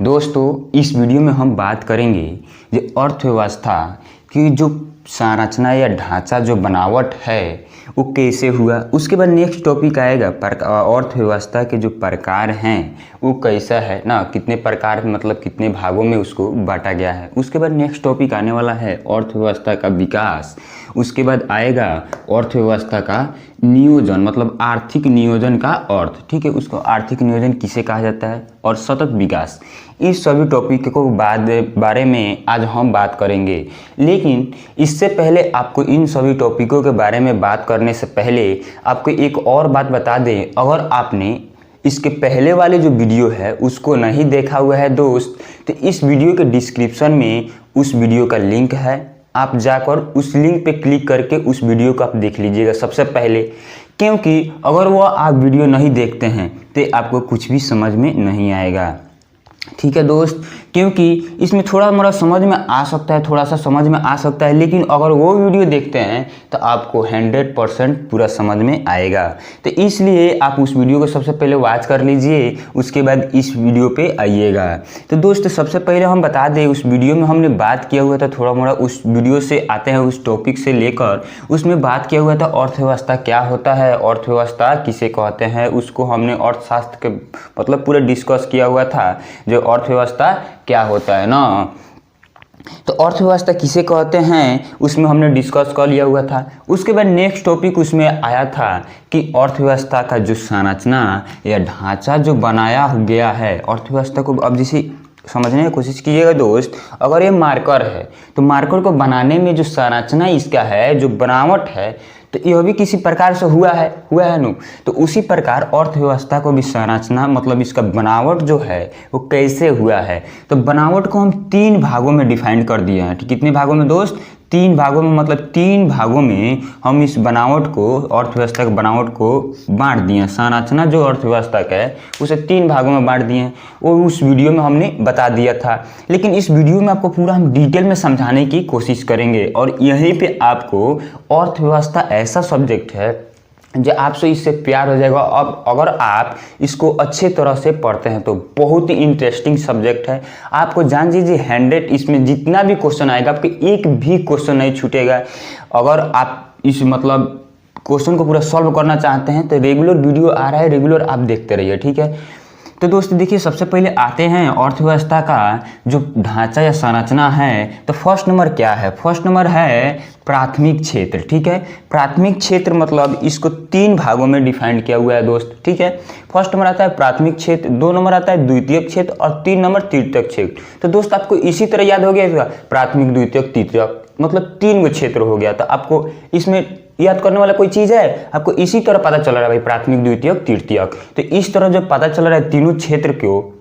दोस्तों, इस वीडियो में हम बात करेंगे जो अर्थव्यवस्था की जो संरचना या ढांचा जो बनावट है वो कैसे हुआ। उसके बाद नेक्स्ट टॉपिक आएगा अर्थव्यवस्था के जो प्रकार हैं वो कैसा है ना, कितने प्रकार मतलब कितने भागों में उसको बांटा गया है। उसके बाद नेक्स्ट टॉपिक आने वाला है अर्थव्यवस्था का विकास। उसके बाद आएगा अर्थव्यवस्था का नियोजन मतलब आर्थिक नियोजन का अर्थ, ठीक है, उसको आर्थिक नियोजन किसे कहा जाता है, और सतत विकास। इस सभी टॉपिक को बारे में आज हम बात करेंगे। लेकिन इससे पहले आपको इन सभी टॉपिकों के बारे में बात करने से पहले आपको एक और बात बता दें, अगर आपने इसके पहले वाले जो वीडियो है उसको नहीं देखा हुआ है दोस्त, तो इस वीडियो के डिस्क्रिप्शन में उस वीडियो का लिंक है, आप जाकर उस लिंक पे क्लिक करके उस वीडियो को आप देख लीजिएगा सबसे पहले। क्योंकि अगर वो आप वीडियो नहीं देखते हैं तो आपको कुछ भी समझ में नहीं आएगा, ठीक है दोस्त। क्योंकि इसमें थोड़ा मोड़ा समझ में आ सकता है, थोड़ा सा समझ में आ सकता है, लेकिन अगर वो वीडियो देखते हैं तो आपको 100% पूरा समझ में आएगा। तो इसलिए आप उस वीडियो को सबसे पहले वॉच कर लीजिए, उसके बाद इस वीडियो पे आइएगा। तो दोस्त, सबसे पहले हम बता दें, उस वीडियो में हमने बात किया हुआ था थोड़ा मोड़ा, उस वीडियो से आते हैं उस टॉपिक से लेकर, उसमें बात किया हुआ था अर्थव्यवस्था क्या होता है, अर्थव्यवस्था किसे कहते हैं, उसको हमने अर्थशास्त्र के मतलब पूरा डिस्कस किया हुआ था, जो अर्थव्यवस्था क्या होता है ना। तो अर्थव्यवस्था किसे कहते हैं उसमें हमने डिस्कस कर लिया हुआ था। उसके बाद नेक्स्ट टॉपिक उसमें आया था कि अर्थव्यवस्था का जो संरचना या ढांचा जो बनाया गया है अर्थव्यवस्था को। अब जैसे समझने की कोशिश कीजिएगा दोस्त, अगर ये मार्कर है तो मार्कर को बनाने में जो संरचना इसका है, जो बनावट है, तो यह भी किसी प्रकार से हुआ है नु। तो उसी प्रकार अर्थव्यवस्था को भी संरचना मतलब इसका बनावट जो है वो कैसे हुआ है। तो बनावट को हम 3 भागों में डिफाइन कर दिए हैं। कितने भागों में दोस्त? 3 भागों में, मतलब 3 भागों में हम इस बनावट को, अर्थव्यवस्था की बनावट को बांट दिए हैं। संरचना जो अर्थव्यवस्था का है उसे 3 भागों में बांट दिए हैं, वो उस वीडियो में हमने बता दिया था। लेकिन इस वीडियो में आपको पूरा हम डिटेल में समझाने की कोशिश करेंगे। और यहीं पे आपको अर्थव्यवस्था ऐसा सब्जेक्ट है जो आपसे इससे प्यार हो जाएगा। अब अगर आप इसको अच्छे तरह से पढ़ते हैं तो बहुत ही इंटरेस्टिंग सब्जेक्ट है। आपको जान लीजिए 100 इसमें जितना भी क्वेश्चन आएगा आपके एक भी क्वेश्चन नहीं छूटेगा। अगर आप इस मतलब क्वेश्चन को पूरा सॉल्व करना चाहते हैं तो रेगुलर वीडियो आ रहा है, रेगुलर आप देखते रहिए, ठीक है। तो दोस्तों देखिए, सबसे पहले आते हैं अर्थव्यवस्था का जो ढांचा या संरचना है। तो फर्स्ट नंबर क्या है? फर्स्ट नंबर है प्राथमिक क्षेत्र, ठीक है। प्राथमिक क्षेत्र मतलब इसको 3 भागों में डिफाइन किया हुआ है दोस्त, ठीक है। फर्स्ट नंबर आता है प्राथमिक क्षेत्र, 2 नंबर आता है द्वितीयक क्षेत्र और 3 नंबर तृतीयक क्षेत्र। तो दोस्त आपको इसी तरह याद हो गया, प्राथमिक द्वितीयक तृतीयक मतलब 3 गो क्षेत्र हो गया। तो आपको इसमें याद करने वाला कोई चीज़ है? आपको इसी तरह पता चल रहा है भाई, प्राथमिक द्वितीयक तृतीयक। तो इस तरह जो पता चल रहा है तीनों क्षेत्र को,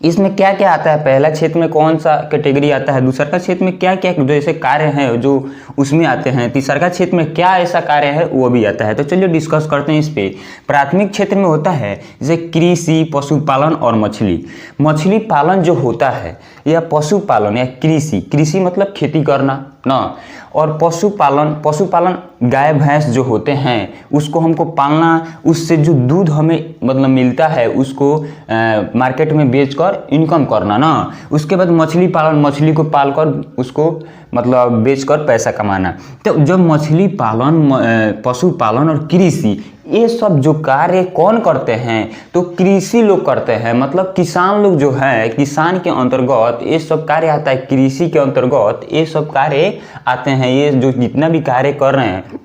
इसमें क्या क्या आता है, पहला क्षेत्र में कौन सा कैटेगरी आता है, दूसरा का क्षेत्र में क्या क्या जो ऐसे कार्य हैं जो उसमें आते हैं, तीसरा का क्षेत्र में क्या ऐसा कार्य है वो भी आता है। तो चलिए डिस्कस करते हैं इस पे। प्राथमिक क्षेत्र में होता है जैसे कृषि, पशुपालन और मछली पालन जो होता है, या पशुपालन या कृषि मतलब खेती करना ना, और पशुपालन गाय भैंस जो होते हैं उसको हमको पालना, उससे जो दूध हमें मतलब मिलता है उसको मार्केट में बेचकर इनकम करना ना। उसके बाद मछली पालन, मछली को पालकर उसको मतलब बेचकर पैसा कमाना। तो जब मछली पालन, पशुपालन और कृषि ये सब जो कार्य कौन करते हैं? तो कृषि लोग करते हैं, मतलब किसान लोग जो है, किसान के अंतर्गत ये सब कार्य आता है। कृषि के अंतर्गत ये सब कार्य आते हैं। ये जो जितना भी कार्य कर रहे हैं,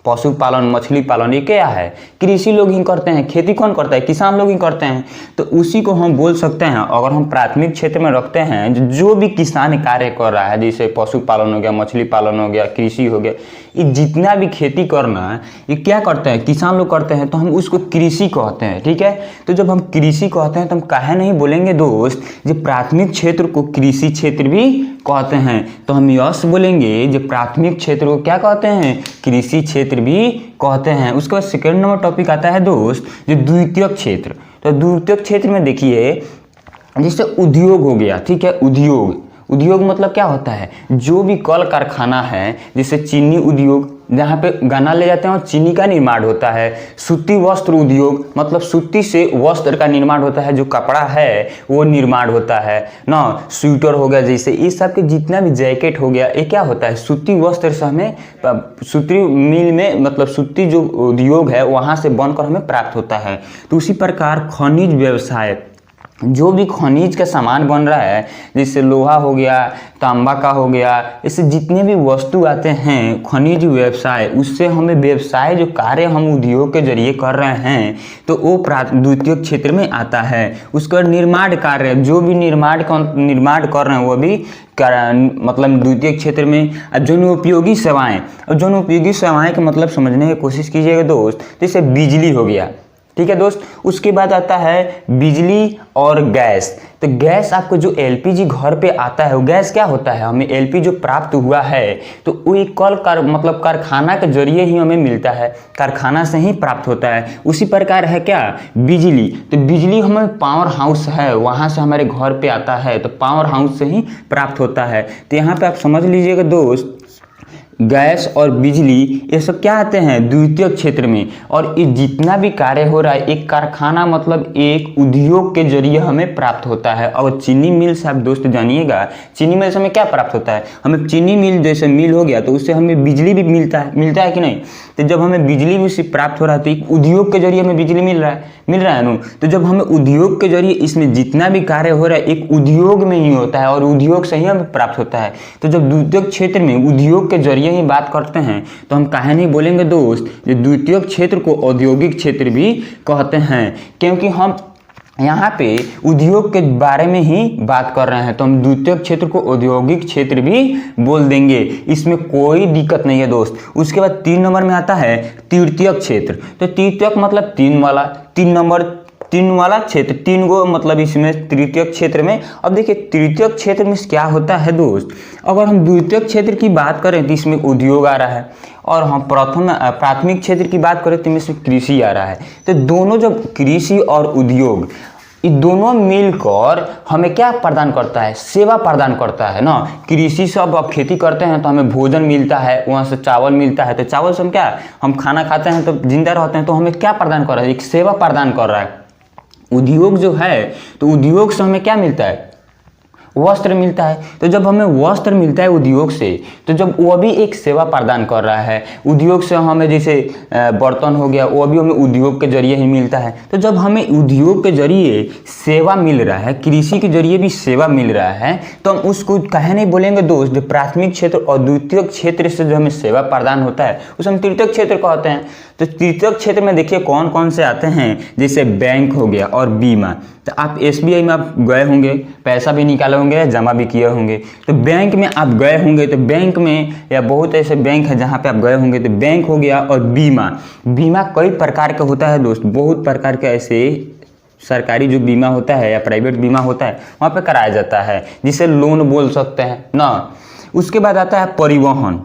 पशुपालन, मछली पालन, ये क्या है? कृषि लोग ही करते हैं। खेती कौन करता है? किसान लोग ही करते हैं। तो उसी को हम बोल सकते हैं, अगर हम प्राथमिक क्षेत्र में रखते हैं जो भी किसान कार्य कर रहा है, जैसे पशुपालन हो गया, मछली पालन हो गया, कृषि हो गया, ये जितना भी खेती करना है ये क्या करते हैं? किसान लोग करते हैं। तो हम उसको कृषि कहते हैं, ठीक है। तो जब हम कृषि कहते हैं तो हम काहे नहीं बोलेंगे दोस्त जो प्राथमिक क्षेत्र को कृषि क्षेत्र भी कहते हैं? तो हम यस बोलेंगे जो प्राथमिक क्षेत्र को क्या कहते हैं? कृषि क्षेत्र भी कहते हैं। उसके बाद सेकेंड नंबर टॉपिक आता है दोस्त जो द्वितीयक क्षेत्र। तो द्वितीयक क्षेत्र में देखिए जैसे उद्योग हो गया, ठीक है। उद्योग मतलब क्या होता है? जो भी कल कारखाना है, जैसे चीनी उद्योग, जहाँ पे गन्ना ले जाते हैं और चीनी का निर्माण होता है। सूती वस्त्र उद्योग, मतलब सूती से वस्त्र का निर्माण होता है, जो कपड़ा है वो निर्माण होता है ना। स्वेटर हो गया, जैसे इस सब के जितना भी जैकेट हो गया, ये क्या होता है, सूती वस्त्र से हमें सूती मिल में, मतलब सूती जो उद्योग है वहाँ से बनकर हमें प्राप्त होता है। तो उसी प्रकार खनिज व्यवसाय, जो भी खनिज का सामान बन रहा है, जैसे लोहा हो गया, तांबा का हो गया, इससे जितने भी वस्तु आते हैं खनिज व्यवसाय, उससे हमें व्यवसाय जो कार्य हम उद्योग के जरिए कर रहे हैं तो वो द्वितीयक क्षेत्र में आता है। उसका निर्माण कार्य, जो भी निर्माण कर रहे हैं वो भी मतलब द्वितीयक क्षेत्र में। अब जो उपयोगी सेवाएं, और जो उपयोगी सेवाएं का मतलब समझने की कोशिश कीजिएगा दोस्त। जैसे बिजली हो गया, ठीक है दोस्त। उसके बाद आता है बिजली और गैस। तो गैस आपको जो एलपीजी घर पे आता है, वो गैस क्या होता है, हमें एलपीजी जो प्राप्त हुआ है तो वो एक मतलब कारखाना के जरिए ही हमें मिलता है, कारखाना से ही प्राप्त होता है। उसी प्रकार है क्या, बिजली। तो बिजली हमें पावर हाउस है, वहाँ से हमारे घर पे आता है, तो पावर हाउस से ही प्राप्त होता है। तो यहाँ पे आप समझ लीजिएगा दोस्त, गैस और बिजली ये सब क्या आते हैं द्वितीयक क्षेत्र में। और ये जितना भी कार्य हो रहा है एक कारखाना मतलब एक उद्योग के जरिए हमें प्राप्त होता है। और चीनी मिल से आप दोस्त जानिएगा, चीनी मिल से हमें क्या प्राप्त होता है, हमें चीनी मिल जैसे मिल हो गया तो उससे हमें बिजली भी मिलता है कि नहीं। तो जब हमें बिजली भी उससे प्राप्त हो रहा है तो एक उद्योग के जरिए हमें बिजली मिल रहा है ना। तो जब हमें उद्योग के जरिए इसमें जितना भी कार्य हो रहा है एक उद्योग में ही होता है और उद्योग से ही हमें प्राप्त होता है। तो जब द्वितीयक क्षेत्र में उद्योग के जरिए ही बात करते हैं तो हम काहे नहीं बोलेंगे दोस्त, ये द्वितीयक क्षेत्र को औद्योगिक क्षेत्र भी कहते हैं, क्योंकि हम यहाँ पे उद्योग के बारे में ही बात कर रहे हैं। तो हम द्वितीयक क्षेत्र को औद्योगिक क्षेत्र भी बोल देंगे, इसमें कोई दिक्कत नहीं है दोस्त। उसके बाद 3 नंबर में आता है तृतीयक क्षेत्र। तो तृतीयक मतलब 3 वाला क्षेत्र, 3 गो मतलब इसमें तृतीयक क्षेत्र में। अब देखिए तृतीयक क्षेत्र में क्या होता है दोस्त, अगर हम द्वितीयक क्षेत्र की बात करें तो इसमें उद्योग आ रहा है, और हम प्राथमिक क्षेत्र की बात करें तो इसमें कृषि आ रहा है। तो दोनों जब कृषि और उद्योग ये दोनों मिलकर हमें क्या प्रदान करता है, सेवा प्रदान करता है ना। कृषि से अब खेती करते हैं तो हमें भोजन मिलता है, वहाँ से चावल मिलता है, तो चावल से हम खाना खाते हैं तो जिंदा रहते हैं, तो हमें क्या प्रदान कर रहा है, एक सेवा प्रदान कर रहा है। उद्योग जो है तो उद्योग से हमें क्या मिलता है, वस्त्र मिलता है। तो जब हमें वस्त्र मिलता है उद्योग से, तो जब वो भी एक सेवा प्रदान कर रहा है। उद्योग से हमें जैसे बर्तन हो गया, वो भी हमें उद्योग के जरिए ही मिलता है। तो जब हमें उद्योग के जरिए सेवा मिल रहा है, कृषि के जरिए भी सेवा मिल रहा है, तो हम उसको कहे नहीं बोलेंगे दोस्त, जो प्राथमिक क्षेत्र और द्वितीयक क्षेत्र से जो हमें सेवा प्रदान होता है उसे हम तृतीयक क्षेत्र कहते हैं। तो तृतीयक क्षेत्र में देखिए कौन कौन से आते हैं, जैसे बैंक हो गया और बीमा। तो आप एसबीआई में आप गए होंगे, पैसा भी निकाले होंगे, जमा भी किए होंगे। तो बैंक में आप गए होंगे, तो बैंक में या बहुत ऐसे बैंक है जहाँ पे आप गए होंगे। तो बैंक हो गया और बीमा। बीमा कई प्रकार का होता है दोस्त, बहुत प्रकार के ऐसे सरकारी जो बीमा होता है या प्राइवेट बीमा होता है वहाँ पे कराया जाता है, जिसे लोन बोल सकते हैं ना। उसके बाद आता है परिवहन।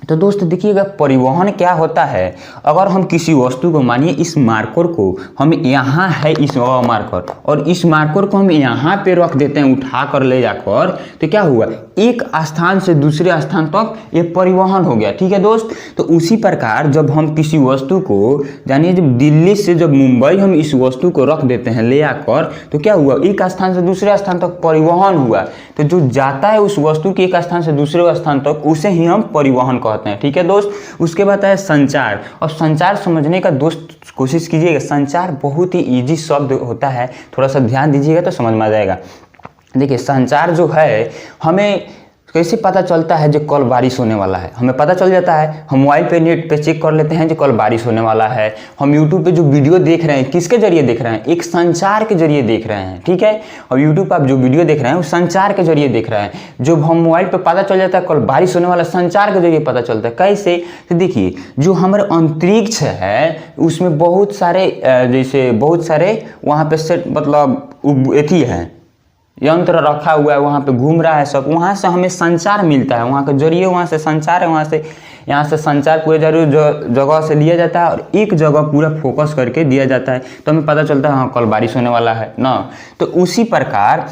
तो दोस्त देखिएगा परिवहन क्या होता है, अगर हम किसी वस्तु को मानिए इस मार्कर को हम यहाँ है इस मार्कर, और इस मार्कर को हम यहाँ पे रख देते हैं उठा कर ले जाकर, तो क्या हुआ, एक स्थान से दूसरे स्थान तक ये परिवहन हो गया। ठीक है दोस्त। तो उसी प्रकार जब हम किसी वस्तु को जानिए जब दिल्ली से जब मुंबई हम इस वस्तु को रख देते हैं ले आकर, तो क्या हुआ, एक स्थान से दूसरे स्थान तक परिवहन हुआ। तो जो जाता है उस वस्तु के एक स्थान से दूसरे स्थान तक उसे ही हम परिवहन कहते हैं। ठीक है दोस्त। उसके बाद है संचार। और संचार समझने का दोस्त कोशिश कीजिएगा, संचार बहुत ही इजी शब्द होता है, थोड़ा सा ध्यान दीजिएगा तो समझ में आ जाएगा। देखिए संचार जो है हमें कैसे पता चलता है जो कल बारिश होने वाला है, हमें पता चल जाता है। हम मोबाइल पे नेट पे चेक कर लेते हैं जो कल बारिश होने वाला है। हम यूट्यूब पे जो वीडियो देख रहे हैं किसके जरिए देख रहे हैं, एक संचार के जरिए देख रहे हैं। ठीक है। और यूट्यूब पर आप जो वीडियो देख रहे हैं वो संचार के जरिए देख रहे हैं। जब हम मोबाइल पे पता चल जाता है कल बारिश होने वाला, संचार के जरिए पता चलता है। कैसे, तो देखिए जो हमारे अंतरिक्ष है उसमें बहुत सारे जैसे बहुत सारे वहाँ पे सेट मतलब एथी है यंत्र रखा हुआ है, वहाँ पे घूम रहा है सब, वहाँ से हमें संचार मिलता है, वहाँ के जरिए वहाँ से संचार है, वहाँ से यहाँ से संचार पूरे जगह से लिया जाता है और एक जगह पूरा फोकस करके दिया जाता है, तो हमें पता चलता है हाँ कल बारिश होने वाला है ना। तो उसी प्रकार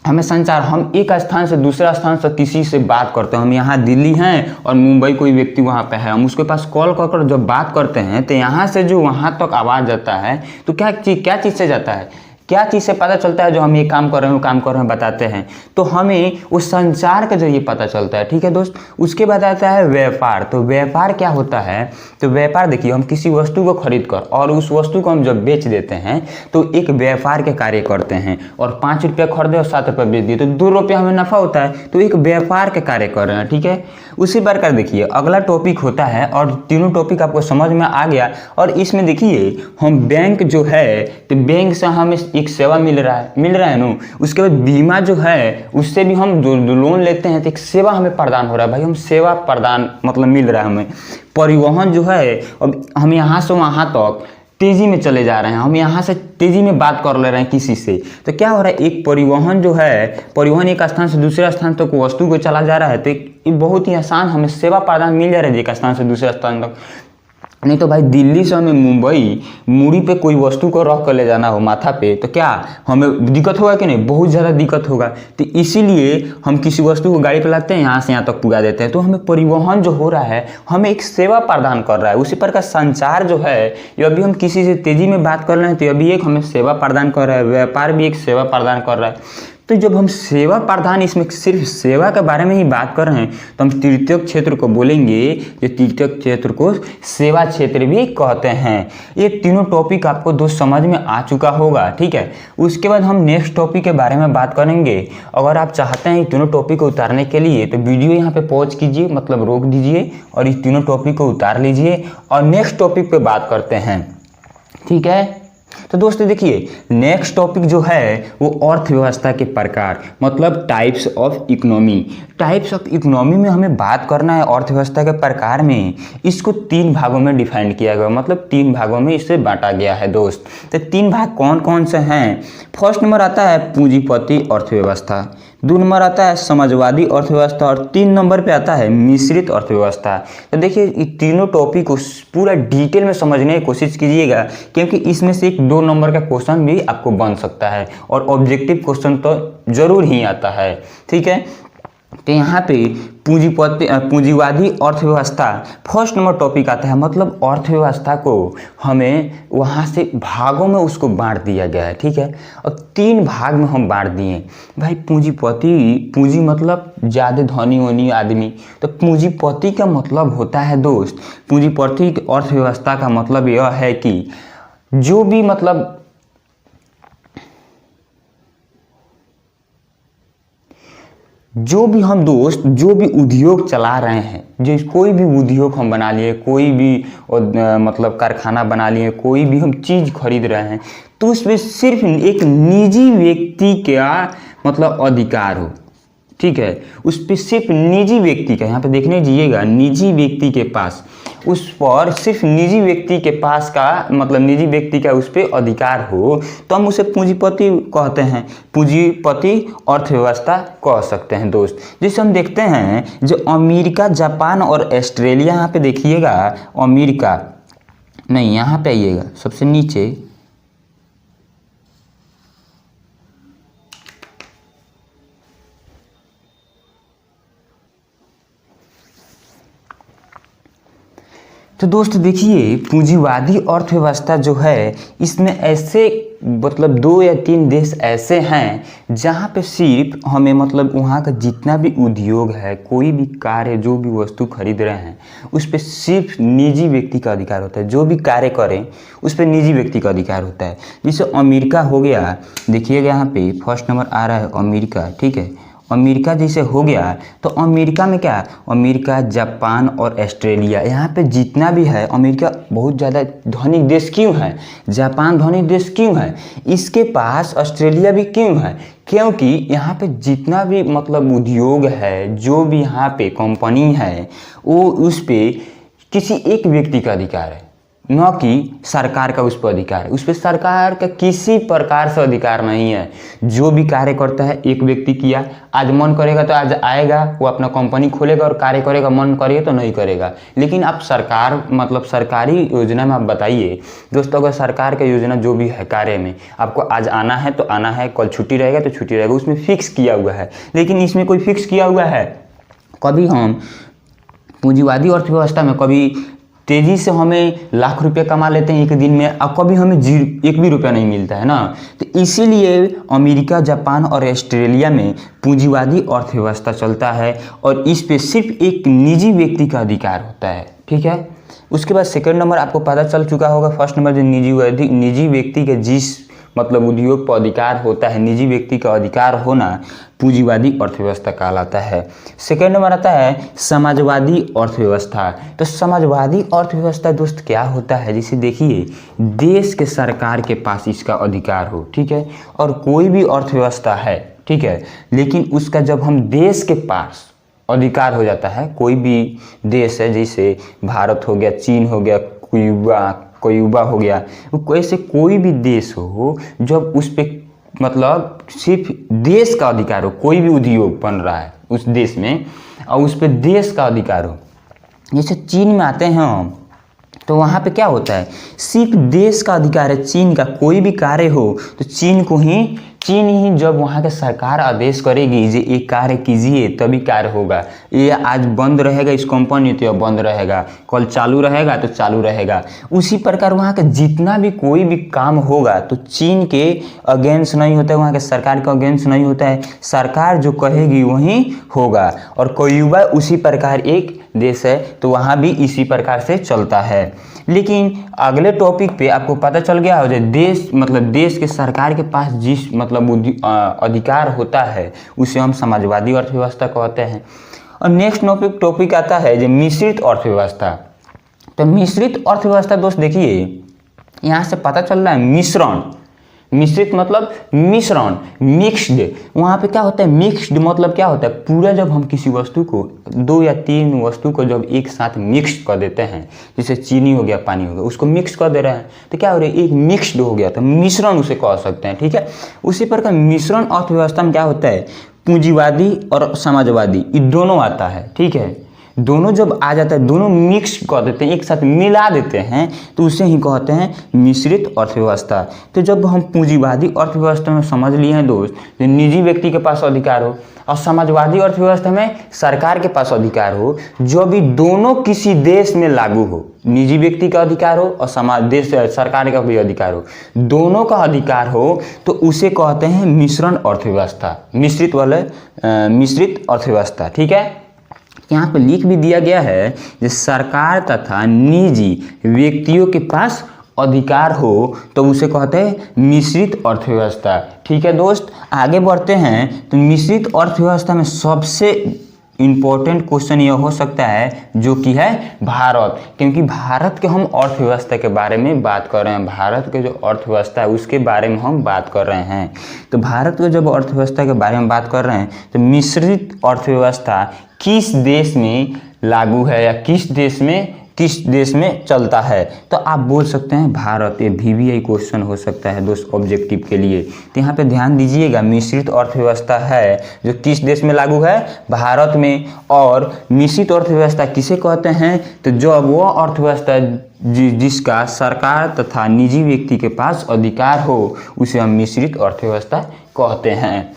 हमें संचार, हम एक स्थान से दूसरा स्थान से किसी से बात करते हैं, हम यहाँ दिल्ली हैं और मुंबई कोई व्यक्ति वहाँ पे है, हम उसके पास कॉल कर जब बात करते हैं तो यहाँ से जो वहाँ तक आवाज़ जाता है तो क्या चीज़ से जाता है, क्या चीज़ से पता चलता है, जो हम ये काम कर रहे हैं वो काम कर रहे हैं बताते हैं, तो हमें उस संचार के जरिए पता चलता है। ठीक है दोस्त, उसके बाद आता है व्यापार। तो व्यापार क्या होता है, तो व्यापार देखिए, हम किसी वस्तु को खरीद कर और उस वस्तु को हम जब बेच देते हैं तो एक व्यापार के कार्य करते हैं, और 5 रुपये खरीदे और 7 रुपये बेच दिए तो 2 रुपये हमें नफा होता है, तो एक व्यापार के कार्य कर रहे हैं। ठीक है, उसी प्रकार देखिए अगला टॉपिक होता है, और तीनों टॉपिक आपको समझ में आ गया। और इसमें देखिए हम बैंक जो है, तो बैंक से हमें एक सेवा मिल रहा है ना। उसके बाद बीमा जो है, उससे भी हम जो लोन लेते हैं तो एक सेवा हमें प्रदान हो रहा है भाई, हम सेवा प्रदान मतलब मिल रहा है हमें। परिवहन जो है, अब हम यहाँ से वहाँ तक तेजी में चले जा रहे हैं, हम यहाँ से तेजी में बात कर ले रहे हैं किसी से, तो क्या हो रहा है, एक परिवहन जो है, परिवहन एक स्थान से दूसरे स्थान तक वस्तु को चला जा रहा है, तो एक बहुत ही आसान हमें सेवा प्रदान मिल जा रहा है एक स्थान से दूसरे स्थान तक। नहीं तो भाई दिल्ली से हमें मुंबई मूड़ी पे कोई वस्तु को रख कर ले जाना हो माथा पे, तो क्या हमें दिक्कत होगा कि नहीं, बहुत ज़्यादा दिक्कत होगा। तो इसीलिए हम किसी वस्तु को गाड़ी पे लाते हैं, यहाँ से यहाँ तक पुगा देते हैं, तो हमें परिवहन जो हो रहा है हमें एक सेवा प्रदान कर रहा है। उसी प्रकार संचार जो है, ये अभी हम किसी से तेज़ी में बात कर रहे हैं तो अभी एक हमें सेवा प्रदान कर रहा है, व्यापार भी एक सेवा प्रदान कर रहा है। तो जब हम सेवा प्रदान, इसमें सिर्फ सेवा के बारे में ही बात कर रहे हैं, तो हम तृतीयक क्षेत्र को बोलेंगे, ये तृतीयक क्षेत्र को सेवा क्षेत्र भी कहते हैं। ये तीनों टॉपिक आपको दोस्त समझ में आ चुका होगा। ठीक है, उसके बाद हम नेक्स्ट टॉपिक के बारे में बात करेंगे। अगर आप चाहते हैं इन तीनों टॉपिक को उतारने के लिए तो वीडियो यहाँ पे पॉज कीजिए, मतलब रोक दीजिए और इस तीनों टॉपिक को उतार लीजिए और नेक्स्ट टॉपिक पे बात करते हैं। ठीक है, तो दोस्तों देखिए नेक्स्ट टॉपिक जो है वो अर्थव्यवस्था के प्रकार, मतलब types of economy. Types of economy में हमें बात करना है अर्थव्यवस्था के प्रकार में। इसको 3 भागों में डिफाइन किया गया, मतलब 3 भागों में इसे बांटा गया है दोस्त। तो 3 भाग कौन कौन से हैं? फर्स्ट नंबर आता है पूंजीपति अर्थव्यवस्था, 2 नंबर आता है समाजवादी अर्थव्यवस्था और 3 नंबर पे आता है मिश्रित अर्थव्यवस्था। तो देखिए ये तीनों टॉपिक को पूरा डिटेल में समझने की कोशिश कीजिएगा, क्योंकि इसमें से एक 2 नंबर का क्वेश्चन भी आपको बन सकता है और ऑब्जेक्टिव क्वेश्चन तो जरूर ही आता है। ठीक है, तो यहाँ पे पूंजीवादी अर्थव्यवस्था फर्स्ट नंबर टॉपिक आता है, मतलब अर्थव्यवस्था को हमें वहाँ से भागों में उसको बांट दिया गया है। ठीक है, और 3 भाग में हम बांट दिए भाई। पूंजी मतलब ज़्यादा धनी होनी आदमी, तो पूंजीपति का मतलब होता है दोस्त, पूंजीपति अर्थव्यवस्था का मतलब यह है कि जो भी मतलब जो भी हम दोस्त जो भी उद्योग चला रहे हैं, जो कोई भी उद्योग हम बना लिए, कोई भी मतलब कारखाना बना लिए, कोई भी हम चीज़ खरीद रहे हैं, तो उसमें सिर्फ एक निजी व्यक्ति का मतलब अधिकार हो। ठीक है, उस पर सिर्फ निजी व्यक्ति का, यहाँ पे देखने दीजिएगा, निजी व्यक्ति के पास, उस पर सिर्फ निजी व्यक्ति के पास का मतलब निजी व्यक्ति का उस पर अधिकार हो, तो हम उसे पूंजीपति कहते हैं, पूंजीपति अर्थव्यवस्था कह सकते हैं दोस्त। जैसे हम देखते हैं जो अमेरिका, जापान और ऑस्ट्रेलिया, यहाँ पे देखिएगा अमेरिका नहीं, यहाँ पे आइएगा सबसे नीचे, तो दोस्त देखिए पूंजीवादी अर्थव्यवस्था जो है, इसमें ऐसे मतलब 2 या 3 देश ऐसे हैं जहाँ पे सिर्फ हमें मतलब वहाँ का जितना भी उद्योग है, कोई भी कार्य, जो भी वस्तु खरीद रहे हैं, उस पर सिर्फ निजी व्यक्ति का अधिकार होता है। जो भी कार्य करें उस पर निजी व्यक्ति का अधिकार होता है। जैसे अमेरिका हो गया, देखिएगा यहाँ पे फर्स्ट नंबर आ रहा है अमेरिका। ठीक है, अमेरिका जैसे हो गया, तो अमेरिका में क्या, अमेरिका, जापान और ऑस्ट्रेलिया, यहाँ पे जितना भी है, अमेरिका बहुत ज़्यादा धनी देश क्यों है, जापान धनी देश क्यों है, इसके पास ऑस्ट्रेलिया भी क्यों है, क्योंकि यहाँ पे जितना भी मतलब उद्योग है, जो भी यहाँ पे कंपनी है, वो उस पर किसी एक व्यक्ति का अधिकार है। न कि सरकार का उस पर अधिकार है। उस पर सरकार का किसी प्रकार से अधिकार नहीं है। जो भी कार्य करता है एक व्यक्ति किया, आज मन करेगा तो आज आएगा, वो अपना कंपनी खोलेगा और कार्य करेगा, मन करेगा तो नहीं करेगा। लेकिन आप सरकार मतलब सरकारी योजना में आप बताइए दोस्तों, अगर सरकार का योजना जो भी है कार्य में आपको आज आना है तो आना है, कल छुट्टी रहेगा तो छुट्टी रहेगा, उसमें फिक्स किया हुआ है। लेकिन इसमें कोई फिक्स किया हुआ है? कभी हम पूंजीवादी अर्थव्यवस्था में कभी तेज़ी से हमें लाख रुपए कमा लेते हैं एक दिन में, और कभी हमें एक भी रुपया नहीं मिलता है ना। तो इसीलिए अमेरिका, जापान और ऑस्ट्रेलिया में पूंजीवादी अर्थव्यवस्था चलता है और इस पे सिर्फ एक निजी व्यक्ति का अधिकार होता है, ठीक है। उसके बाद सेकंड नंबर आपको पता चल चुका होगा। फर्स्ट नंबर जो निजी व्यक्ति के जिस मतलब उद्योग पर अधिकार होता है, निजी व्यक्ति का अधिकार होना पूंजीवादी अर्थव्यवस्था कहलाता है। सेकेंड नंबर आता है समाजवादी अर्थव्यवस्था। तो समाजवादी अर्थव्यवस्था दोस्त क्या होता है, जिसे देखिए देश के सरकार के पास इसका अधिकार हो, ठीक है। और कोई भी अर्थव्यवस्था है, ठीक है, लेकिन उसका जब हम देश के पास अधिकार हो जाता है, कोई भी देश है जैसे भारत हो गया, चीन हो गया, क्यूबा हो गया, ऐसे कोई भी देश हो जब उस पे मतलब सिर्फ देश का अधिकार हो, कोई भी उद्योग बन रहा है उस देश में और उस पे देश का अधिकार हो। जैसे चीन में आते हैं हम, तो वहाँ पे क्या होता है, सिर्फ देश का अधिकार है। चीन का कोई भी कार्य हो तो चीन ही जब वहाँ के सरकार आदेश करेगी जे एक कार्य कीजिए तभी कार्य होगा। ये आज बंद रहेगा इस कंपनी तो बंद रहेगा, कल चालू रहेगा तो चालू रहेगा। उसी प्रकार वहाँ का जितना भी कोई भी काम होगा तो चीन के अगेंस्ट नहीं होता है, वहाँ के सरकार के अगेंस्ट नहीं होता है। सरकार जो कहेगी वही होगा। और क्यूबा उसी प्रकार एक देश है, तो वहाँ भी इसी प्रकार से चलता है। लेकिन अगले टॉपिक पे आपको पता चल गया हो, देश मतलब देश के सरकार के पास जिस मतलब अधिकार होता है उसे हम समाजवादी अर्थव्यवस्था कहते हैं। और नेक्स्ट टॉपिक आता है जो मिश्रित अर्थव्यवस्था। तो मिश्रित अर्थव्यवस्था दोस्त देखिए, यहाँ से पता चल रहा है मिश्रण। मिश्रित मतलब मिश्रण, मिक्स्ड। वहाँ पे क्या होता है, मिक्स्ड मतलब क्या होता है, पूरा जब हम किसी वस्तु को, 2 या 3 वस्तु को जब एक साथ मिक्स कर देते हैं, जैसे चीनी हो गया, पानी हो गया, उसको मिक्स कर दे रहे हैं तो क्या हो रहा है, एक मिक्स्ड हो गया, तो मिश्रण उसे कह सकते हैं, ठीक है। उसी प्रकार मिश्रण अर्थव्यवस्था में क्या होता है, पूंजीवादी और समाजवादी ये दोनों आता है, ठीक है। दोनों जब आ जाता है, दोनों मिक्स कर देते हैं, एक साथ मिला देते हैं, तो उसे ही कहते हैं मिश्रित अर्थव्यवस्था। तो जब हम पूंजीवादी अर्थव्यवस्था में समझ लिए हैं दोस्त, तो निजी व्यक्ति के पास अधिकार हो, और समाजवादी अर्थव्यवस्था में सरकार के पास अधिकार हो, जो भी दोनों किसी देश में लागू हो, निजी व्यक्ति का अधिकार हो और सरकार का भी अधिकार हो, दोनों का अधिकार हो, तो उसे कहते हैं मिश्रण अर्थव्यवस्था, मिश्रित अर्थव्यवस्था, ठीक है। यहाँ पे लिख भी दिया गया है कि सरकार तथा निजी व्यक्तियों के पास अधिकार हो तो उसे कहते हैं मिश्रित अर्थव्यवस्था, ठीक है दोस्त। आगे बढ़ते हैं तो मिश्रित अर्थव्यवस्था में सबसे इम्पोर्टेंट क्वेश्चन यह हो सकता है जो कि है भारत, क्योंकि भारत के हम अर्थव्यवस्था के बारे में बात कर रहे हैं। भारत के जो अर्थव्यवस्था है उसके बारे में हम बात कर रहे हैं। तो भारत के जब अर्थव्यवस्था के बारे में बात कर रहे हैं तो मिश्रित अर्थव्यवस्था किस देश में लागू है या किस देश में चलता है, तो आप बोल सकते हैं भारत। ये VVI क्वेश्चन हो सकता है दोस्त ऑब्जेक्टिव के लिए। तो यहाँ पे ध्यान दीजिएगा, मिश्रित अर्थव्यवस्था है जो किस देश में लागू है, भारत में। और मिश्रित अर्थव्यवस्था किसे कहते हैं, तो जो वो अर्थव्यवस्था जिसका सरकार तथा निजी व्यक्ति के पास अधिकार हो उसे हम मिश्रित अर्थव्यवस्था कहते हैं।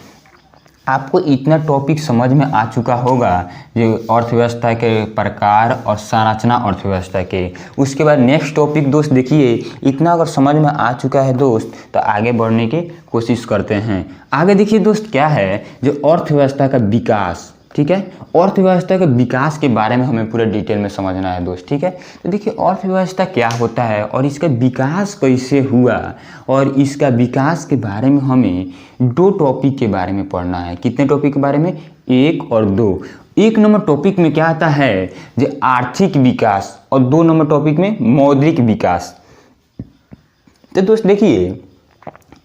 आपको इतना टॉपिक समझ में आ चुका होगा जो अर्थव्यवस्था के प्रकार और संरचना अर्थव्यवस्था के। उसके बाद नेक्स्ट टॉपिक दोस्त देखिए, इतना अगर समझ में आ चुका है दोस्त तो आगे बढ़ने की कोशिश करते हैं। आगे देखिए दोस्त क्या है, जो अर्थव्यवस्था का विकास, ठीक है। अर्थव्यवस्था के विकास के बारे में हमें पूरे डिटेल में समझना है दोस्त, ठीक है। तो देखिए अर्थव्यवस्था क्या होता है और इसका विकास कैसे हुआ, और इसका विकास के बारे में हमें 2 टॉपिक के बारे में पढ़ना है। कितने टॉपिक के बारे में, 1 और 2। 1 नंबर टॉपिक में क्या आता है, जो आर्थिक विकास, और 2 नंबर टॉपिक में मौद्रिक विकास। तो दोस्त देखिए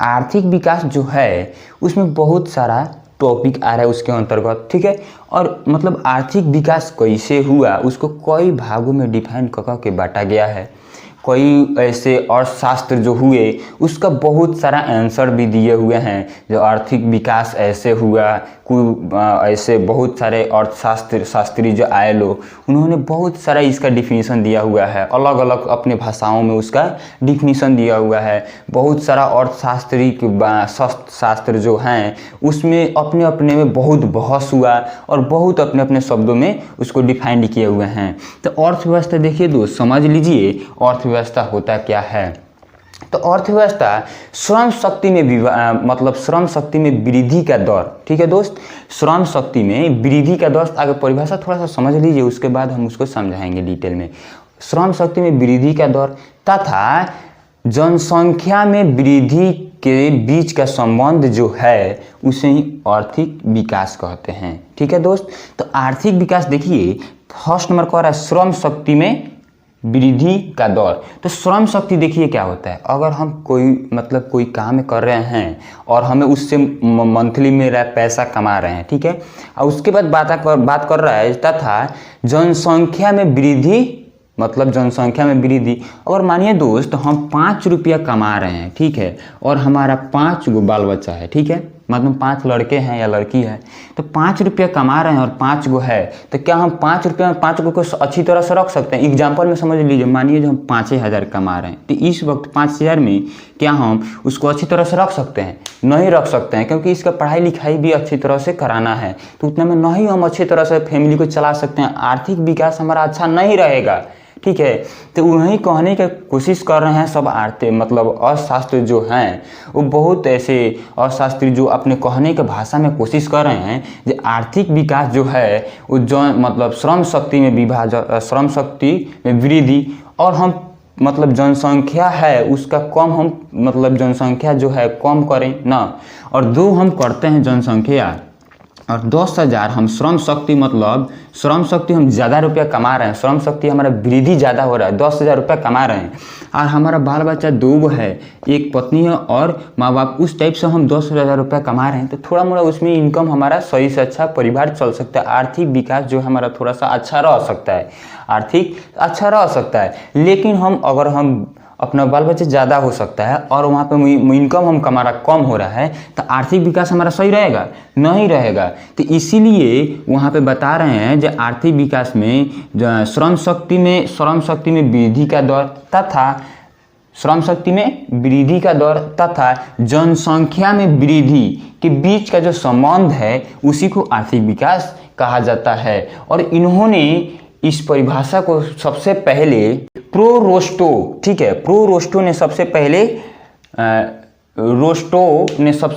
आर्थिक विकास जो है उसमें बहुत सारा टॉपिक आ रहा है उसके अंतर्गत, ठीक है। और मतलब आर्थिक विकास कैसे हुआ उसको कई भागों में डिफाइन कर के बांटा गया है। कई ऐसे अर्थशास्त्र जो हुए उसका बहुत सारा आंसर भी दिए हुए हैं। जो आर्थिक विकास ऐसे हुआ, कोई ऐसे बहुत सारे शास्त्री जो आए लोग, उन्होंने बहुत सारा इसका डिफिनीसन दिया हुआ है, अलग अलग अपने भाषाओं में उसका डिफिनीसन दिया हुआ है। बहुत सारा अर्थशास्त्री शास्त्र जो हैं उसमें अपने अपने में बहुत बहस हुआ और बहुत अपने अपने शब्दों में उसको डिफाइंड किए हुए हैं। तो अर्थव्यवस्था देखिए दोस्त, समझ लीजिए अर्थव्यवस्था होता क्या है। तो अर्थव्यवस्था श्रम शक्ति में मतलब श्रम शक्ति में वृद्धि का दर, ठीक है दोस्त, श्रम शक्ति में वृद्धि का दर। आगे परिभाषा थोड़ा सा समझ लीजिए, उसके बाद हम उसको समझाएंगे डिटेल में। श्रम शक्ति में वृद्धि का दर तथा जनसंख्या में वृद्धि के बीच का संबंध जो है उसे ही आर्थिक विकास कहते हैं, ठीक है दोस्त। तो आर्थिक विकास देखिए फर्स्ट नंबर कह रहा है श्रम शक्ति में वृद्धि का दर। तो श्रम शक्ति देखिए क्या होता है, अगर हम कोई काम कर रहे हैं और हमें उससे मंथली मेरा पैसा कमा रहे हैं, ठीक है, और उसके बाद बात कर रहा है तथा जनसंख्या में वृद्धि, मतलब जनसंख्या में वृद्धि। अगर मानिए दोस्त हम 5 रुपया कमा रहे हैं, ठीक है, और हमारा 5 गो बाल बच्चा है, ठीक है, मतलब 5 लड़के हैं या लड़की है, तो 5 रुपया कमा रहे हैं और 5 गो है, तो क्या हम 5 रुपया में 5 गो को अच्छी तरह से रख सकते हैं? एग्जाम्पल में समझ लीजिए, मानिए जो हम 5,000 कमा रहे हैं, तो इस वक्त 5,000 में क्या हम उसको अच्छी तरह से रख सकते हैं? नहीं रख सकते हैं, क्योंकि इसका पढ़ाई लिखाई भी अच्छी तरह से कराना है, तो उतने में नहीं हम अच्छी तरह से फैमिली को चला सकते हैं, आर्थिक विकास हमारा अच्छा नहीं रहेगा, ठीक है। तो वही कहने की कोशिश कर रहे हैं सब मतलब अर्थशास्त्री जो हैं वो बहुत ऐसे अर्थशास्त्री जो अपने कहने के भाषा में कोशिश कर रहे हैं कि आर्थिक विकास जो है वो जो मतलब श्रम शक्ति में श्रम शक्ति में वृद्धि, और हम मतलब जनसंख्या है उसका कम, हम मतलब जनसंख्या जो है कम करें ना, और 2 हम करते हैं जनसंख्या और 10,000 हम श्रम शक्ति, मतलब श्रम शक्ति हम ज़्यादा रुपया कमा रहे हैं, श्रम शक्ति हमारा वृद्धि ज़्यादा हो रहा है, 10,000 रुपया कमा रहे हैं, और हमारा बाल बच्चा 2 गो है, एक पत्नी है और माँ बाप, उस टाइप से हम 10,000 रुपया कमा रहे हैं, तो थोड़ा मोड़ा उसमें इनकम हमारा सही से अच्छा परिवार चल सकता है, आर्थिक विकास जो है हमारा थोड़ा सा अच्छा रह सकता है, आर्थिक अच्छा रह सकता है। लेकिन अगर हम अपना बाल बच्चे ज़्यादा हो सकता है और वहाँ पे इनकम हम हमारा कम हो रहा है, तो आर्थिक विकास हमारा सही रहेगा? नहीं रहेगा। तो इसीलिए वहाँ पे बता रहे हैं जो आर्थिक विकास में श्रम शक्ति में वृद्धि का दर तथा श्रम शक्ति में वृद्धि का दर तथा जनसंख्या में वृद्धि के बीच का जो संबंध है उसी को आर्थिक विकास कहा जाता है। और इन्होंने इस परिभाषा को सबसे पहले रोस्टो, ठीक है, रोस्टो ने सबसे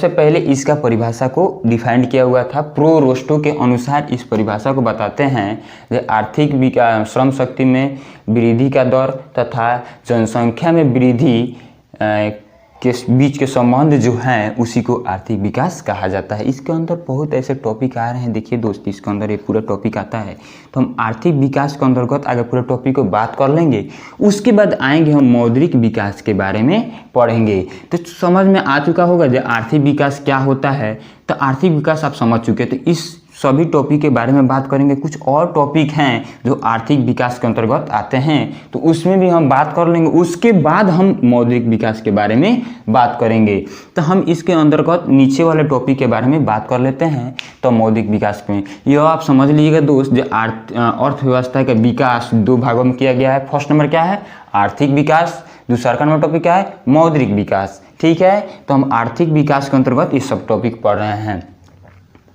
पहले इसका परिभाषा को डिफाइंड किया हुआ था। रोस्टो के अनुसार इस परिभाषा को बताते हैं कि आर्थिक विकास श्रम शक्ति में वृद्धि का दर तथा जनसंख्या में वृद्धि के बीच के संबंध जो हैं उसी को आर्थिक विकास कहा जाता है। इसके अंदर बहुत ऐसे टॉपिक आ रहे हैं, देखिए दोस्त, इसके अंदर ये पूरा टॉपिक आता है, तो हम आर्थिक विकास के अंतर्गत आगे पूरे टॉपिक को बात कर लेंगे। उसके बाद आएंगे हम मौद्रिक विकास के बारे में पढ़ेंगे। तो समझ में आ चुका होगा जो आर्थिक विकास क्या होता है, तो आर्थिक विकास आप समझ चुके, तो इस सभी टॉपिक के बारे में बात करेंगे। कुछ और टॉपिक हैं जो आर्थिक विकास के अंतर्गत आते हैं, तो उसमें भी हम बात कर लेंगे। उसके बाद हम मौद्रिक विकास के बारे में बात करेंगे। तो हम इसके अंतर्गत नीचे वाले टॉपिक के बारे में बात कर लेते हैं। तो मौद्रिक विकास में यह आप समझ लीजिएगा दोस्त, जो अर्थव्यवस्था का विकास 2 भागों में किया गया है। फर्स्ट नंबर क्या है? आर्थिक विकास। दूसरा नंबर टॉपिक क्या है? मौद्रिक विकास, ठीक है। तो हम आर्थिक विकास के अंतर्गत ये सब टॉपिक पढ़ रहे हैं।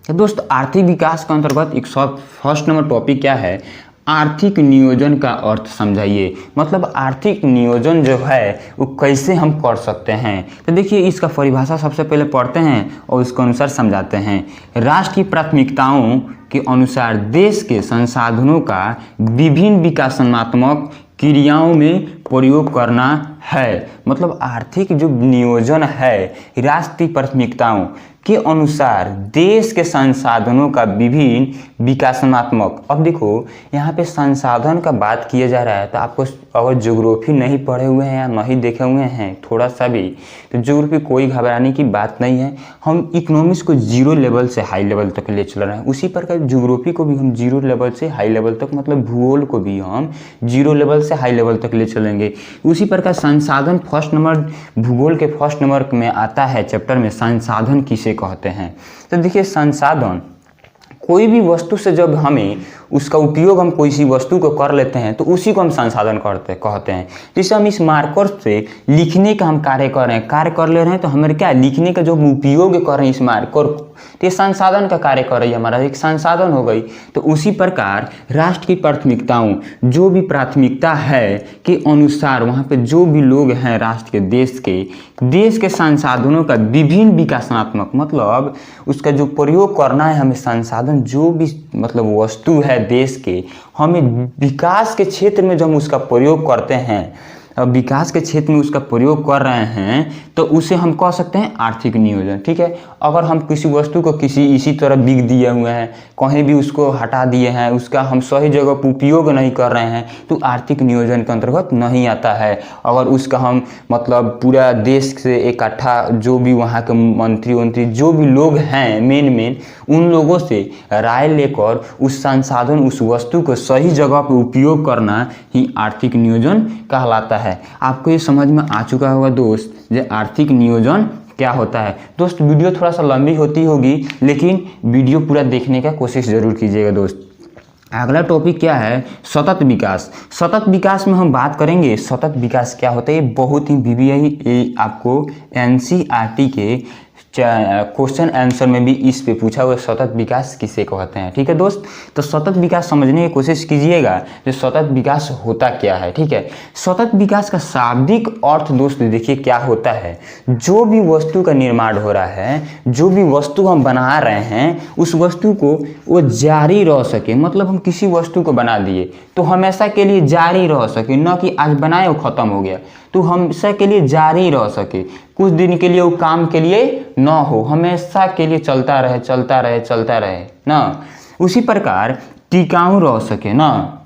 तो दोस्त आर्थिक विकास के अंतर्गत एक फर्स्ट नंबर टॉपिक क्या है? आर्थिक नियोजन का अर्थ समझाइए। मतलब आर्थिक नियोजन जो है वो कैसे हम कर सकते हैं। तो देखिए इसका परिभाषा सबसे पहले पढ़ते हैं और उसके अनुसार समझाते हैं। राष्ट्र की प्राथमिकताओं के अनुसार देश के संसाधनों का विभिन्न विकासात्मक क्रियाओं में प्रयोग करना है। मतलब आर्थिक जो नियोजन है राष्ट्र की प्राथमिकताओं के अनुसार देश के संसाधनों का विभिन्न विकासात्मक, अब देखो यहाँ पे संसाधन का बात किया जा रहा है, तो आपको अगर ज्योग्राफी नहीं पढ़े हुए हैं या नहीं देखे हुए हैं थोड़ा सा भी, तो ज्योग्राफी कोई घबराने की बात नहीं है। हम इकोनॉमिक्स को 0 लेवल से हाई लेवल तक ले चल रहे हैं, उसी प्रकार ज्योग्राफी को भी हम 0 लेवल से हाई लेवल तक, मतलब भूगोल को भी हम 0 लेवल से हाई लेवल तक ले चलेंगे। पढ़ेंगे। उसी प्रकार संसाधन फर्स्ट नंबर, भूगोल के फर्स्ट नंबर में आता है चैप्टर में, संसाधन किसे कहते हैं। तो देखिए संसाधन कोई भी वस्तु से जब हमें उसका उपयोग हम कोई सी वस्तु को कर लेते हैं तो उसी को हम संसाधन कहते हैं। जैसे हम इस मार्कर से लिखने का हम कार्य कर रहे हैं, कार्य कर ले रहे हैं, तो हमारे क्या लिखने का जो उपयोग कर रहे हैं इस मार्कर को, तो ये संसाधन का कार्य कर रही है, हमारा एक संसाधन हो गई। तो उसी प्रकार राष्ट्र की प्राथमिकताओं, जो भी प्राथमिकता है के अनुसार वहाँ पे जो भी लोग हैं राष्ट्र के, देश के संसाधनों का विभिन्न विकासात्मक, मतलब उसका जो प्रयोग करना है हमें संसाधन, जो भी मतलब वस्तु है देश के, हमें विकास के क्षेत्र में जब हम उसका प्रयोग करते हैं, विकास के क्षेत्र में उसका प्रयोग कर रहे हैं, तो उसे हम कह सकते हैं आर्थिक नियोजन। ठीक है, अगर हम किसी वस्तु को किसी इसी तरह बिक दिए हुए हैं, कहीं भी उसको हटा दिए हैं, उसका हम सही जगह पर उपयोग नहीं कर रहे हैं, तो आर्थिक नियोजन के अंतर्गत नहीं आता है। अगर उसका हम मतलब पूरा देश से इकट्ठा जो भी वहाँ के मंत्री जो भी लोग हैं मेन उन लोगों से राय लेकर उस संसाधन, उस वस्तु को सही जगह पर उपयोग करना ही आर्थिक नियोजन कहलाता है। आपको ये समझ में आ चुका होगा दोस्त, जो आर्थिक नियोजन क्या होता है। दोस्त वीडियो थोड़ा सा लंबी होती होगी, लेकिन वीडियो पूरा देखने का कोशिश जरूर कीजिएगा दोस्त। अगला टॉपिक क्या है, सतत विकास। सतत विकास में हम बात करेंगे सतत विकास क्या होता है। ये बहुत ही बीबीआई आपको एनसीईआरटी के क्वेश्चन आंसर में भी इस पे पूछा हुआ, सतत विकास किसे कहते हैं। ठीक है दोस्त, तो सतत विकास समझने की कोशिश कीजिएगा, जो सतत विकास होता क्या है। ठीक है, सतत विकास का शाब्दिक अर्थ दोस्त देखिए क्या होता है, जो भी वस्तु का निर्माण हो रहा है, जो भी वस्तु हम बना रहे हैं, उस वस्तु को वो जारी रह सके। मतलब हम किसी वस्तु को बना दिए तो हमेशा के लिए जारी रह सके, न कि आज बनाए वो खत्म हो गया, तो हमेशा के लिए जारी रह सके, कुछ दिन के लिए वो काम के लिए न हो, हमेशा के लिए चलता रहे ना। उसी प्रकार टिकाऊ रह सके ना।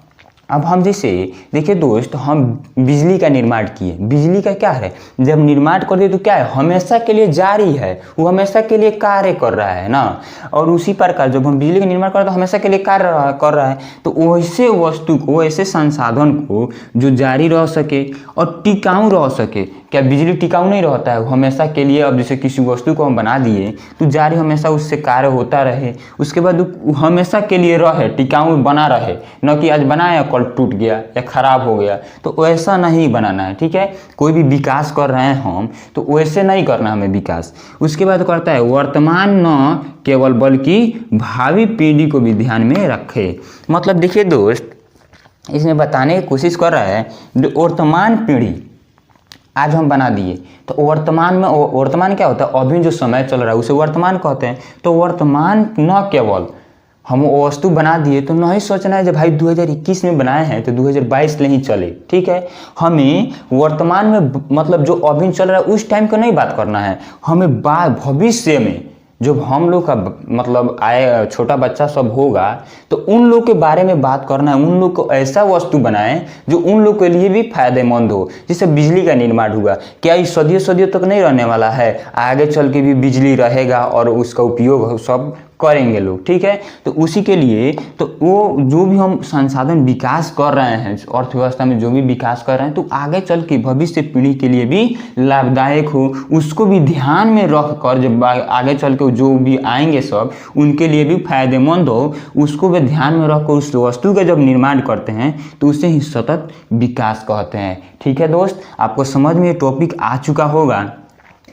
अब हम जैसे देखिए दोस्त, हम बिजली का निर्माण किए, बिजली का क्या है, जब निर्माण कर दिए तो क्या है, हमेशा के लिए जारी है, वो हमेशा के लिए कार्य कर रहा है ना। और उसी प्रकार जब हम बिजली का निर्माण करते हैं तो हमेशा के लिए कार्य कर रहा है, तो वैसे वस्तु को, ऐसे संसाधन को जो जारी रह सके और टिकाऊ रह सके। क्या बिजली टिकाऊ नहीं रहता है, हमेशा के लिए। अब जैसे किसी वस्तु को हम बना दिए तो जारी हमेशा उससे कार्य होता रहे, उसके बाद हमेशा के लिए रहे, टिकाऊ बना रहे, न कि आज बनाया कल टूट गया या खराब हो गया, तो वैसा नहीं बनाना है। ठीक है, कोई भी विकास कर रहे हैं हम तो वैसे नहीं करना हमें विकास। उसके बाद करता है वर्तमान न केवल बल्कि भावी पीढ़ी को भी ध्यान में रखे। मतलब देखिए दोस्त, इसमें बताने की कोशिश कर रहा है जो वर्तमान पीढ़ी आज हम बना दिए, तो वर्तमान क्या होता है, अभी जो समय चल रहा है उसे वर्तमान कहते हैं। तो वर्तमान न केवल हम वो वस्तु बना दिए तो नहीं सोचना है जब भाई 2021 में बनाए हैं तो 2022 ले ही चले। ठीक है, हमें वर्तमान में मतलब जो अभी चल रहा है उस टाइम का नहीं बात करना है, हमें भविष्य में जब हम लोग का मतलब आए छोटा बच्चा सब होगा तो उन लोग के बारे में बात करना है। उन लोग को ऐसा वस्तु बनाएं जो उन लोग के लिए भी फायदेमंद हो। जैसे बिजली का निर्माण हुआ, क्या ये सदियों तक नहीं रहने वाला है, आगे चल के भी बिजली रहेगा और उसका उपयोग सब करेंगे लोग। ठीक है, तो उसी के लिए तो वो जो भी हम संसाधन विकास कर रहे हैं, अर्थव्यवस्था में जो भी विकास कर रहे हैं, तो आगे चल के भविष्य पीढ़ी के लिए भी लाभदायक हो, उसको भी ध्यान में रख कर जब आगे चल के जो भी आएंगे सब उनके लिए भी फायदेमंद हो, उसको भी ध्यान में रख कर उस वस्तु का जब निर्माण करते हैं तो उसे ही सतत विकास कहते हैं। ठीक है दोस्त, आपको समझ में ये टॉपिक आ चुका होगा।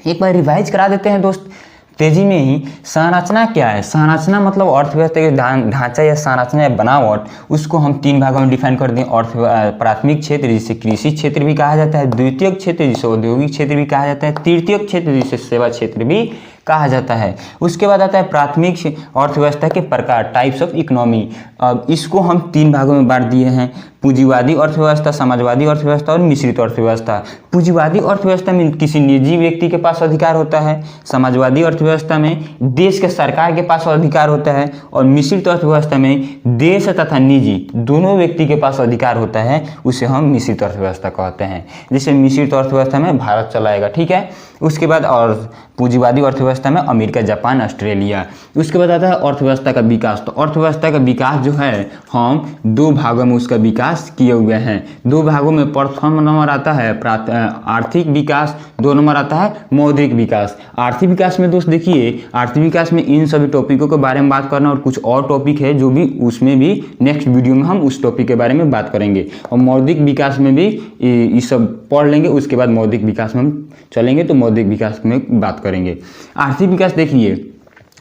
एक बार रिवाइज करा देते हैं दोस्त तेजी में ही। संरचना क्या है, संरचना मतलब अर्थव्यवस्था के ढांचा या संरचना या बनावट, उसको हम 3 भागों में डिफाइन कर दें। प्राथमिक क्षेत्र जिसे कृषि क्षेत्र भी कहा जाता है, द्वितीयक क्षेत्र जिसे औद्योगिक क्षेत्र भी कहा जाता है, तृतीयक क्षेत्र जिसे सेवा क्षेत्र भी कहा जाता है। उसके बाद आता है प्राथमिक अर्थव्यवस्था के प्रकार, टाइप्स ऑफ इकोनॉमी। अब इसको हम 3 भागों में बांट दिए हैं, पूंजीवादी अर्थव्यवस्था, समाजवादी अर्थव्यवस्था और मिश्रित अर्थव्यवस्था। पूंजीवादी अर्थव्यवस्था में किसी निजी व्यक्ति के पास अधिकार होता है, समाजवादी अर्थव्यवस्था में देश के सरकार के पास अधिकार होता है, और मिश्रित अर्थव्यवस्था में देश तथा निजी दोनों व्यक्ति के पास अधिकार होता है, उसे हम मिश्रित अर्थव्यवस्था कहते हैं। जैसे मिश्रित अर्थव्यवस्था में भारत चलाएगा। ठीक है, उसके बाद और पूंजीवादी अर्थव्यवस्था में अमेरिका, जापान, ऑस्ट्रेलिया। उसके बाद आता है अर्थव्यवस्था का विकास। तो अर्थव्यवस्था का विकास जो है हम 2 भागों में उसका विकास विकास किए हुए हैं। 2 भागों में प्रथम नंबर आता है आर्थिक विकास, 2 नंबर आता है मौद्रिक विकास। आर्थिक विकास में दोस्त देखिए, आर्थिक विकास में इन सभी टॉपिकों के बारे में बात करना और कुछ और टॉपिक है जो भी उसमें भी नेक्स्ट वीडियो में हम उस टॉपिक के बारे में बात करेंगे। और मौद्रिक विकास में भी ये सब पढ़ लेंगे, उसके बाद मौद्रिक विकास में हम चलेंगे तो मौद्रिक विकास में बात करेंगे। आर्थिक विकास देखिए,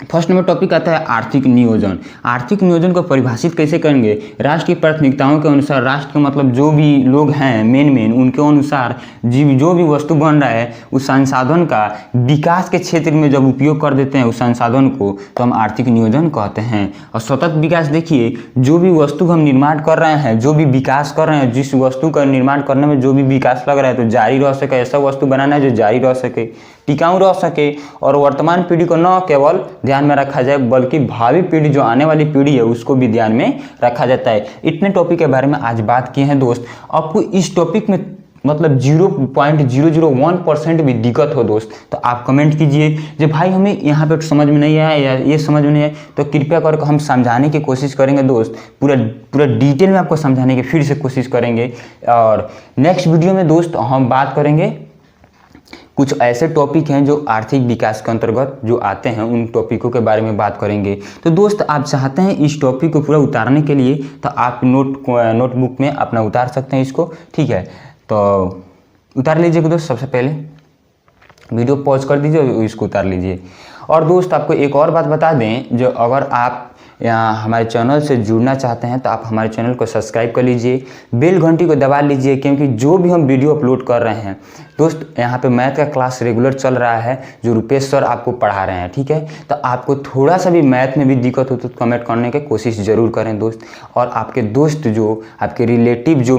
फर्स्ट नंबर टॉपिक आता है आर्थिक नियोजन। आर्थिक नियोजन को परिभाषित कैसे करेंगे? राष्ट्र की प्राथमिकताओं के अनुसार, राष्ट्र का मतलब जो भी लोग हैं मेन उनके अनुसार जो भी वस्तु बन रहा है उस संसाधन का विकास के क्षेत्र में जब उपयोग कर देते हैं उस संसाधन को, तो हम आर्थिक नियोजन कहते हैं। और सतत विकास देखिए, जो भी वस्तु हम निर्माण कर रहे हैं, जो भी विकास कर रहे हैं, जिस वस्तु का निर्माण करने में जो भी विकास लग रहा है तो जारी रह सके, ऐसा वस्तु बनाना है जो जारी रह सके, टिकाऊ रह सके और वर्तमान पीढ़ी को न केवल ध्यान में रखा जाए बल्कि भावी पीढ़ी जो आने वाली पीढ़ी है उसको भी ध्यान में रखा जाता है। इतने टॉपिक के बारे में आज बात किए हैं दोस्त। आपको इस टॉपिक में मतलब 0.001% भी दिक्कत हो दोस्त तो आप कमेंट कीजिए जो भाई हमें यहाँ पे समझ में नहीं आया या ये समझ में नहीं आया, तो कृपया करके हम समझाने की कोशिश करेंगे दोस्त, पूरा डिटेल में आपको समझाने की फिर से कोशिश करेंगे। और नेक्स्ट वीडियो में दोस्त हम बात करेंगे कुछ ऐसे टॉपिक हैं जो आर्थिक विकास के अंतर्गत जो आते हैं, उन टॉपिकों के बारे में बात करेंगे। तो दोस्त आप चाहते हैं इस टॉपिक को पूरा उतारने के लिए तो आप नोटबुक में अपना उतार सकते हैं इसको, ठीक है। तो उतार लीजिए दोस्त, सबसे पहले वीडियो पॉज कर दीजिए और इसको उतार लीजिए। और दोस्त आपको एक और बात बता दें, जो अगर आप हमारे चैनल से जुड़ना चाहते हैं तो आप हमारे चैनल को सब्सक्राइब कर लीजिए, बेल घंटी को दबा लीजिए, क्योंकि जो भी हम वीडियो अपलोड कर रहे हैं दोस्त, यहाँ पे मैथ का क्लास रेगुलर चल रहा है जो रुपेश सर आपको पढ़ा रहे हैं, ठीक है। तो आपको थोड़ा सा भी मैथ में भी दिक्कत हो तो कमेंट करने की कोशिश ज़रूर करें दोस्त। और आपके दोस्त जो आपके रिलेटिव जो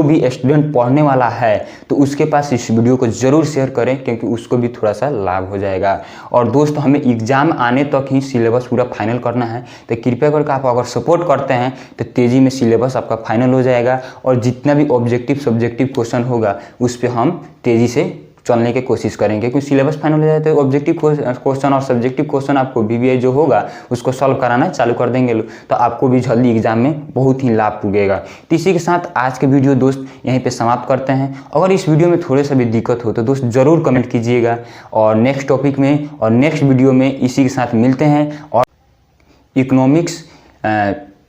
भी स्टूडेंट पढ़ने वाला है तो उसके पास इस वीडियो को ज़रूर शेयर करें, क्योंकि उसको भी थोड़ा सा लाभ हो जाएगा। और दोस्त हमें एग्ज़ाम आने तक ही सिलेबस पूरा फाइनल करना है, तो कृपया करके आप अगर सपोर्ट करते हैं तो तेज़ी में सिलेबस आपका फाइनल हो जाएगा और जितना भी ऑब्जेक्टिव सब्जेक्टिव क्वेश्चन होगा उस पर हम तेज़ी से चलने की कोशिश करेंगे, क्योंकि सिलेबस फाइनल हो जाए तो ऑब्जेक्टिव क्वेश्चन और सब्जेक्टिव क्वेश्चन आपको बीबीआई जो होगा उसको सॉल्व कराना चालू कर देंगे तो आपको भी जल्दी एग्जाम में बहुत ही लाभ पुगेगा। तो इसी के साथ आज के वीडियो दोस्त यहीं पे समाप्त करते हैं। अगर इस वीडियो में थोड़े सा भी दिक्कत हो तो दोस्त ज़रूर कमेंट कीजिएगा और नेक्स्ट टॉपिक में और नेक्स्ट वीडियो में इसी के साथ मिलते हैं। और इकोनॉमिक्स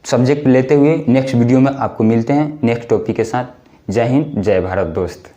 सब्जेक्ट लेते हुए नेक्स्ट वीडियो में आपको मिलते हैं नेक्स्ट टॉपिक के साथ। जय हिंद, जय भारत दोस्त।